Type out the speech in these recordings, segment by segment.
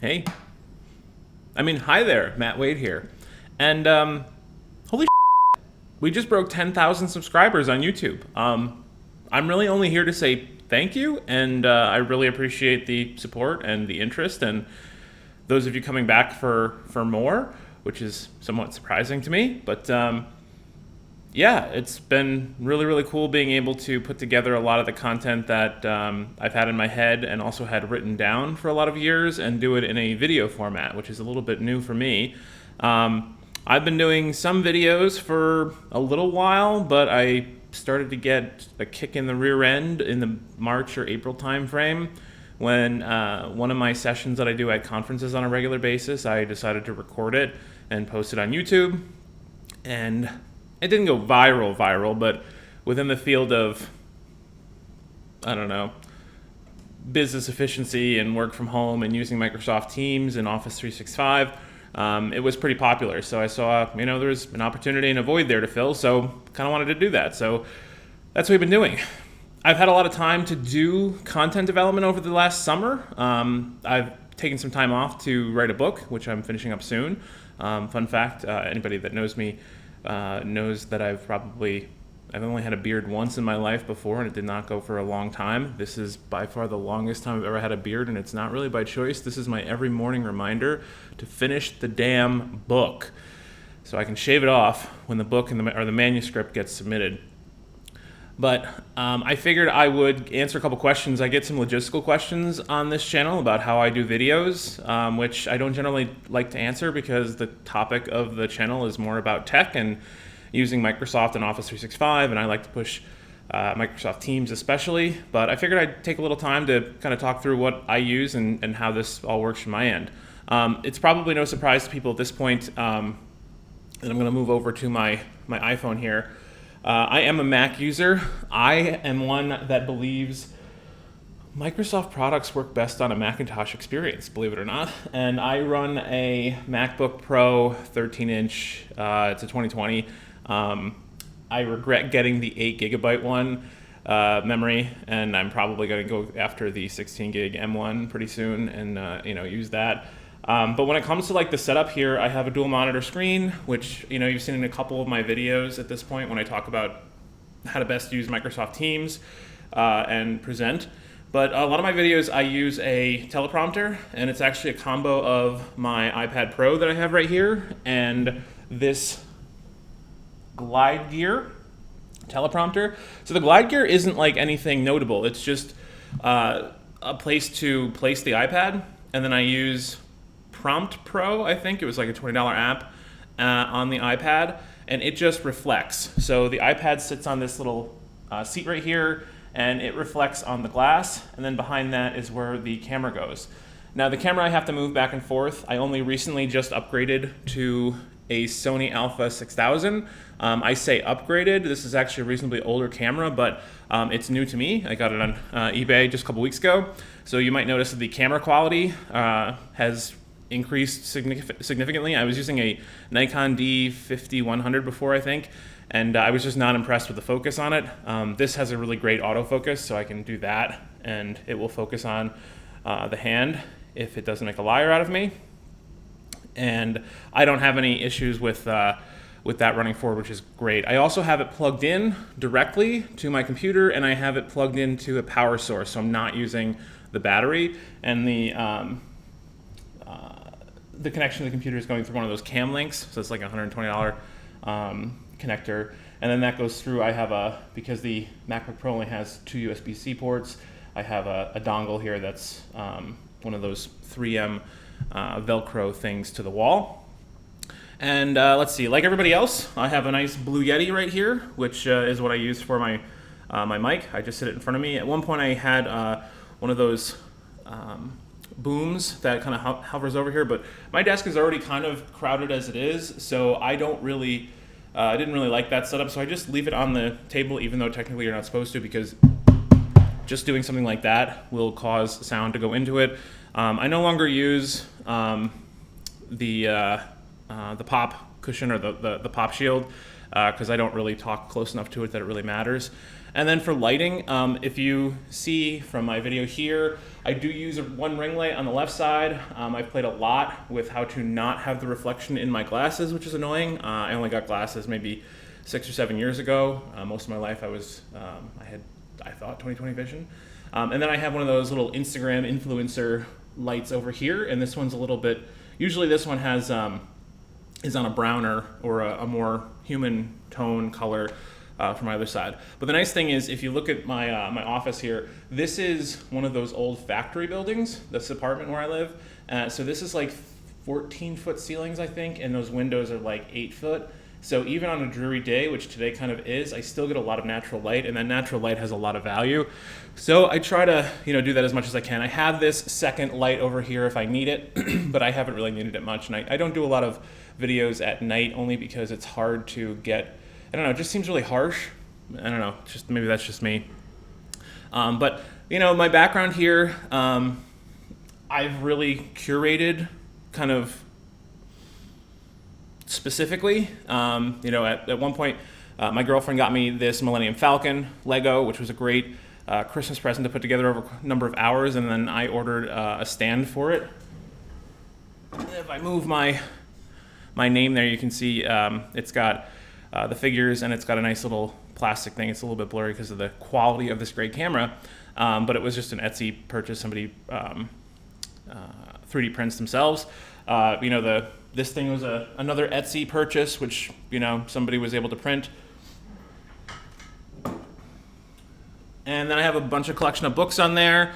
Hey. I mean, hi there, Matt Wade here. And holy we just broke 10,000 subscribers on YouTube. I'm really only here to say thank you, and I really appreciate the support and the interest, and those of you coming back for more, which is somewhat surprising to me. But yeah, it's been really, really cool being able to put together a lot of the content that I've had in my head and also had written down for a lot of years and do it in a video format, which is a little bit new for me. I've been doing some videos for a little while, but I started to get a kick in the rear end in the March or April timeframe when one of my sessions that I do at conferences on a regular basis, I decided to record it and post it on YouTube. And it didn't go viral, but within the field of, I don't know, business efficiency and work from home and using Microsoft Teams and Office 365, it was pretty popular. So I saw, there was an opportunity and a void there to fill, so kind of wanted to do that. So that's what we've been doing. I've had a lot of time to do content development over the last summer. I've taken some time off to write a book, which I'm finishing up soon. Fun fact, anybody that knows me knows that I've only had a beard once in my life before, and it did not go for a long time. This is by far the longest time I've ever had a beard, and it's not really by choice. This is my every morning reminder to finish the damn book, so I can shave it off when the book or the manuscript gets submitted. But I figured I would answer a couple questions. I get some logistical questions on this channel about how I do videos, which I don't generally like to answer because the topic of the channel is more about tech and using Microsoft and Office 365, and I like to push Microsoft Teams especially. But I figured I'd take a little time to kind of talk through what I use and how this all works from my end. It's probably no surprise to people at this point that I'm going to move over to my iPhone here. I am a Mac user. I am one that believes Microsoft products work best on a Macintosh experience, believe it or not. And I run a MacBook Pro 13-inch. It's a 2020. I regret getting the 8 gigabyte one memory, and I'm probably going to go after the 16 gig M1 pretty soon and use that. But when it comes to like the setup here, I have a dual monitor screen, which you've seen in a couple of my videos at this point when I talk about how to best use Microsoft Teams and present. But a lot of my videos I use a teleprompter, and it's actually a combo of my iPad Pro that I have right here and this Glide Gear teleprompter. So the Glide Gear isn't like anything notable. It's just a place to place the iPad, and then I use Prompt Pro, I think. It was like a $20 app on the iPad, and it just reflects. So the iPad sits on this little seat right here, and it reflects on the glass, and then behind that is where the camera goes. Now the camera I have to move back and forth. I only recently just upgraded to a Sony Alpha 6000. I say upgraded. This is actually a reasonably older camera, but it's new to me. I got it on eBay just a couple weeks ago. So you might notice that the camera quality has increased significantly. I was using a Nikon D50-100 before, I think, and I was just not impressed with the focus on it. This has a really great autofocus, so I can do that, and it will focus on the hand if it doesn't make a liar out of me. And I don't have any issues with that running forward, which is great. I also have it plugged in directly to my computer, and I have it plugged into a power source, so I'm not using the battery, and the connection to the computer is going through one of those cam links, so it's like a $120 connector, and then that goes through. I have because the MacBook Pro only has 2 USB-C ports, I have a dongle here that's one of those 3M Velcro things to the wall. And let's see, like everybody else, I have a nice Blue Yeti right here, which is what I use for my mic. I just sit it in front of me. At one point I had one of those booms that kind of hovers over here, but my desk is already kind of crowded as it is, so I didn't really like that setup, so I just leave it on the table, even though technically you're not supposed to, because just doing something like that will cause sound to go into it. I no longer use the pop cushion or the pop shield. because I don't really talk close enough to it that it really matters. And then for lighting, if you see from my video here, I do use one ring light on the left side. I've played a lot with how to not have the reflection in my glasses, which is annoying. I only got glasses maybe 6 or 7 years ago. Most of my life I thought 20/20 vision. And then I have one of those little Instagram influencer lights over here, and this one's a little bit, usually this one is on a browner or a more human tone color from either side. But the nice thing is, if you look at my office here, this is one of those old factory buildings, this apartment where I live. So this is like 14-foot ceilings, I think, and those windows are like 8 foot. So even on a dreary day, which today kind of is, I still get a lot of natural light, and that natural light has a lot of value. So I try to, do that as much as I can. I have this second light over here if I need it, but I haven't really needed it much. And I don't do a lot of videos at night, only because it's hard to get, I don't know, it just seems really harsh. I don't know, maybe that's just me. But my background here, I've really curated kind of specifically. At one point, my girlfriend got me this Millennium Falcon Lego, which was a great Christmas present to put together over a number of hours, and then I ordered a stand for it. If I move my name there, you can see it's got the figures, and it's got a nice little plastic thing. It's a little bit blurry because of the quality of this great camera, but it was just an Etsy purchase. Somebody 3D prints themselves. This thing was another Etsy purchase, which somebody was able to print. And then I have a bunch of collection of books on there,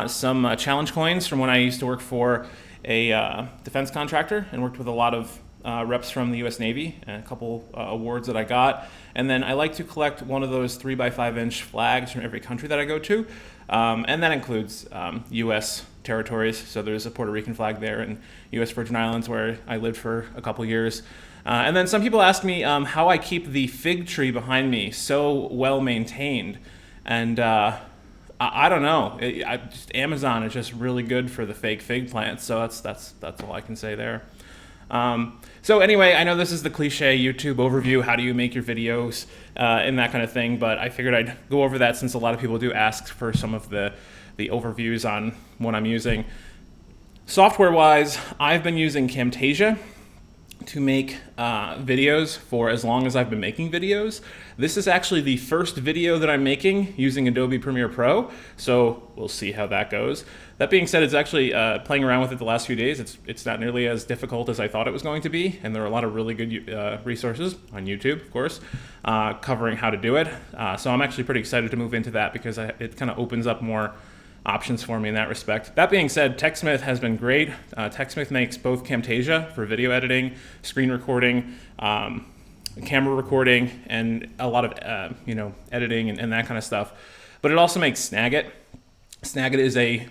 some challenge coins from when I used to work for a defense contractor and worked with a lot of reps from the U.S. Navy, and a couple awards that I got. And then I like to collect one of those 3x5-inch flags from every country that I go to, and that includes U.S. territories. So there's a Puerto Rican flag there, and U.S. Virgin Islands, where I lived for a couple years. And then some people ask me how I keep the fig tree behind me so well maintained, and I don't know. Amazon is just really good for the fake fig plants, so that's all I can say there. So anyway, I know this is the cliche YouTube overview, how do you make your videos, and that kind of thing, but I figured I'd go over that since a lot of people do ask for some of the overviews on what I'm using. Software-wise, I've been using Camtasia to make videos for as long as I've been making videos. This is actually the first video that I'm making using Adobe Premiere Pro, so we'll see how that goes. That being said, it's actually playing around with it the last few days. It's not nearly as difficult as I thought it was going to be, and there are a lot of really good resources on YouTube, of course, covering how to do it. So I'm actually pretty excited to move into that because it kind of opens up more options for me in that respect. That being said, TechSmith has been great. TechSmith makes both Camtasia for video editing, screen recording, camera recording, and a lot of editing and that kind of stuff. But it also makes Snagit. Snagit is I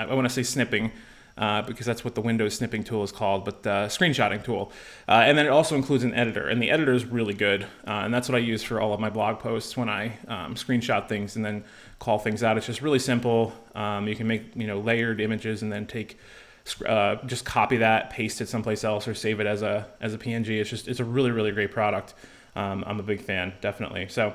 want to say snipping, because that's what the Windows snipping tool is called, but screenshotting tool. And then it also includes an editor, and the editor is really good. And that's what I use for all of my blog posts when I screenshot things and then call things out. It's just really simple. You can make layered images and then just copy that, paste it someplace else, or save it as a PNG. It's a really, really great product. I'm a big fan, definitely. So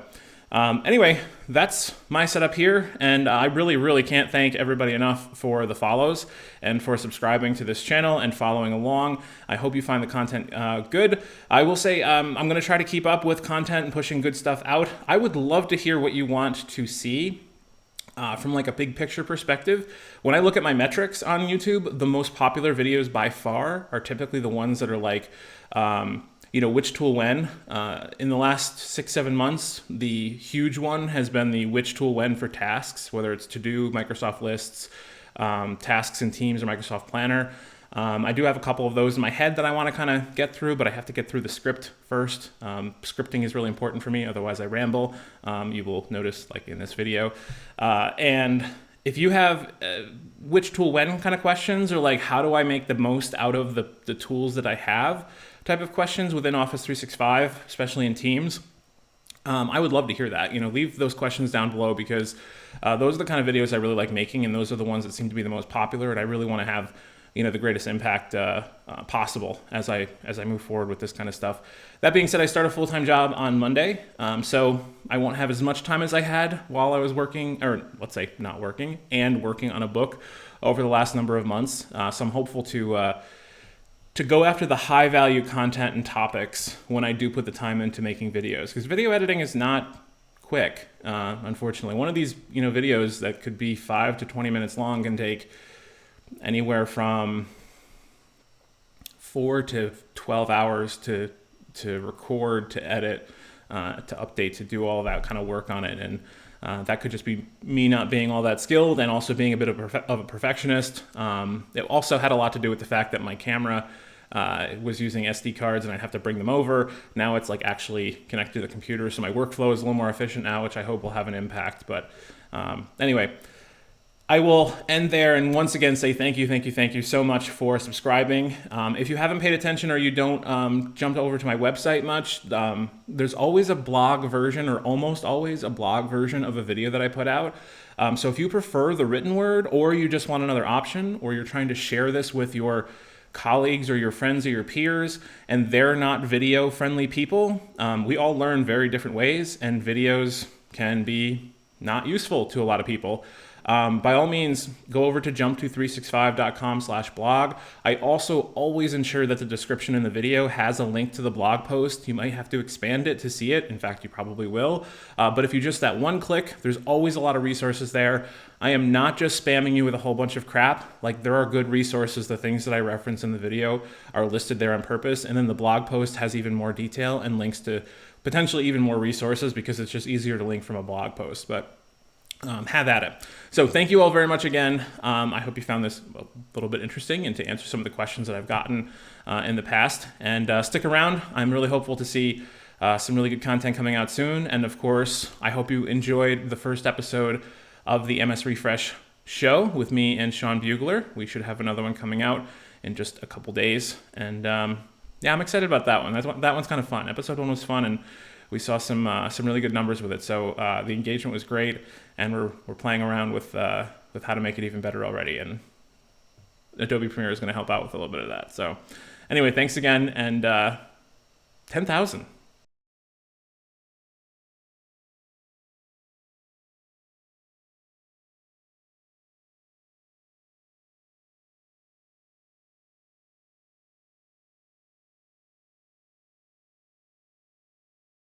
anyway, that's my setup here, and I really, really can't thank everybody enough for the follows and for subscribing to this channel and following along. I hope you find the content good. I will say I'm going to try to keep up with content and pushing good stuff out. I would love to hear what you want to see from like a big picture perspective. When I look at my metrics on YouTube, the most popular videos by far are typically the ones that are like, which tool when. In the last 6-7 months, the huge one has been the which tool when for tasks, whether it's To Do, Microsoft Lists, tasks in Teams, or Microsoft Planner. I do have a couple of those in my head that I want to kind of get through, but I have to get through the script first. Scripting is really important for me, otherwise I ramble. You will notice, like in this video. And if you have which tool when kind of questions, or like how do I make the most out of the tools that I have type of questions within Office 365, especially in Teams, I would love to hear that. Leave those questions down below, because those are the kind of videos I really like making, and those are the ones that seem to be the most popular, and I really want to have the greatest impact possible as I move forward with this kind of stuff. That being said, I start a full-time job on Monday, so I won't have as much time as I had while I was working, or let's say not working, and working on a book over the last number of months. So I'm hopeful to go after the high-value content and topics when I do put the time into making videos, because video editing is not quick, unfortunately. One of these videos that could be 5 to 20 minutes long can take anywhere from 4 to 12 hours to record, to edit, to update, to do all that kind of work on it. And that could just be me not being all that skilled and also being a bit of a perfectionist. It also had a lot to do with the fact that my camera was using SD cards and I'd have to bring them over. Now it's like actually connected to the computer, so my workflow is a little more efficient now, which I hope will have an impact. But anyway, I will end there and once again say thank you so much for subscribing. If you haven't paid attention or you don't jump over to my website much, there's always a blog version, or almost always a blog version of a video that I put out. So if you prefer the written word, or you just want another option, or you're trying to share this with your colleagues or your friends or your peers, and they're not video friendly people, we all learn very different ways, and videos can be not useful to a lot of people. By all means, go over to jump2365.com/blog. I also always ensure that the description in the video has a link to the blog post. You might have to expand it to see it. In fact, you probably will. But if you just that one click, there's always a lot of resources there. I am not just spamming you with a whole bunch of crap. Like, there are good resources. The things that I reference in the video are listed there on purpose. And then the blog post has even more detail and links to potentially even more resources, because it's just easier to link from a blog post. But have at it. So thank you all very much again. I hope you found this a little bit interesting and to answer some of the questions that I've gotten in the past. And stick around. I'm really hopeful to see some really good content coming out soon. And of course, I hope you enjoyed the first episode of the MS Refresh show with me and Sean Bugler. We should have another one coming out in just a couple days. And yeah, I'm excited about that one. That one's kind of fun. Episode 1 was fun, and we saw some really good numbers with it. So the engagement was great, and we're playing around with how to make it even better already. And Adobe Premiere is going to help out with a little bit of that. So anyway, thanks again, and 10,000.